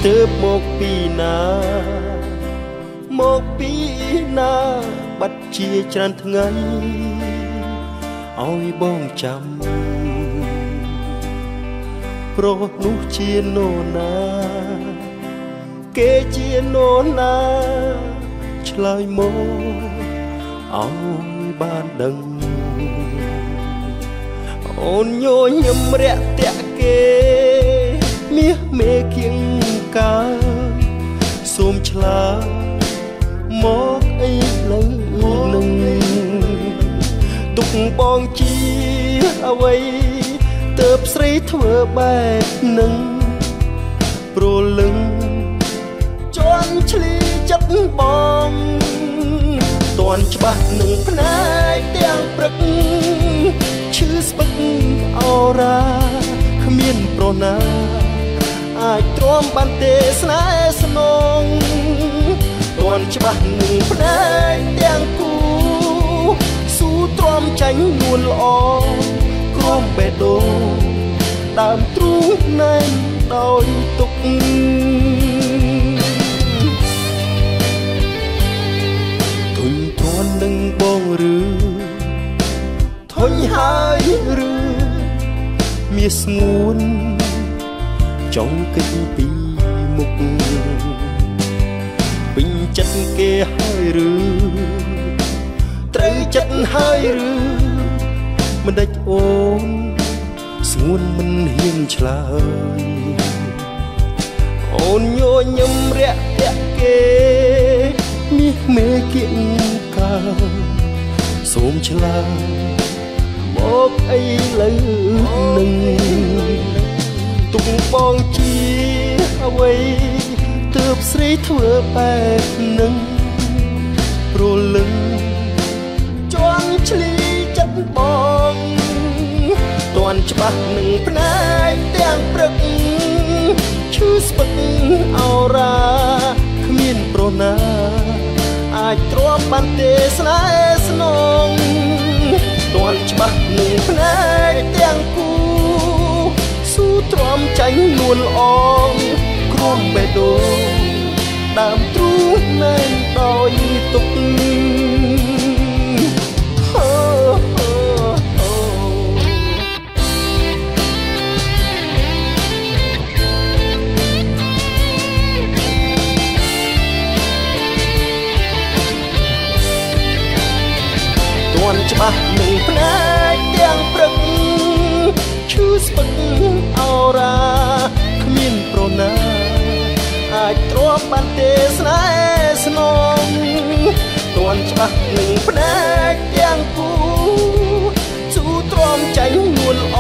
ទើបមកពីណាមកពីណាបាត់ជាច្រើនថ្ងៃឲ្យបងចាំប្រុសនោះជានរណាគេជានរណាឆ្លើយមកឲ្យបានដឹងអូនញញឹមរាក់តាក់គេមាសមេគៀងកាសូមឆ្លើយមកអីលើនឹងទុកបងជាអ្វីទើបស្រីធ្វើបែបនឹងព្រលឹងជន់ឆ្លីចិត្តបងតន់ច្បាស់នឹងផ្នែកទាំងព្រឹកឈឺស្ពឹកអរ៉ាគ្មានប្រណាអាចទ្រាំបានទេស្នេហ៍ស្នងតន់ច្បាស់នឹងផ្នែកទាំងគូស៊ូទ្រាំចាញ់នួនល្អក្រុមបេះដូងដើមទ្រូងណែនដោយទុកធុញទ្រាន់នឹងបងឬធុញហើយឬមាសស្ងួនចង់គិតពីមុខពេញចិត្តគេហើយឬត្រូវចិត្តហើយឬមិនដេចអូនស្ងួនមិនហ៊ានឆ្លើយអូនញញឹមរាក់តាក់គេមាសមេគៀងកាសូមឆ្លើយមកអីលើនឹងទុកបងជាអ្វីទើបស្រីធ្វើបែបនឹងព្រលឹងជន់ឆ្លីចិត្តបងតន់ច្បាស់នឹងផ្នែកទាំងព្រឹកឈឺស្ពឹកអរ៉ាគ្មានប្រណាអាចទ្រាំបានទេស្នេហ៍ស្នងតន់ច្បាស់នឹងផ្នែកទាំងគូស៊ូទ្រាំចាញ់នួនល្អក្រុមបេះដូងដើមទ្រូងណែនដោយទុកច្បាស់នឹងផ្នែកទាំងព្រឹកឈឺស្ពឹកអរ៉ាគ្មានប្រណាអាចទ្រាំបានទេស្នេហ៍ស្នងតន់ច្បាស់នឹងផ្នែកទាំងគូស៊ូទ្រាំចាញ់នួនល្អ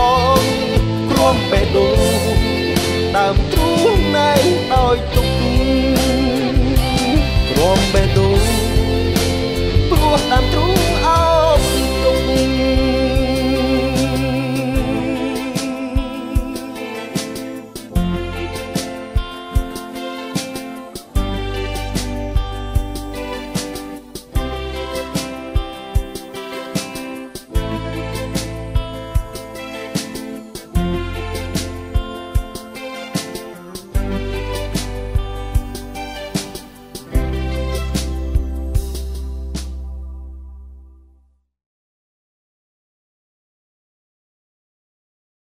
ក្រុមបេះដូងដើមទ្រូងណែនដោយទុកក្រុមបេះដូងព្រោះដើមទ្រូង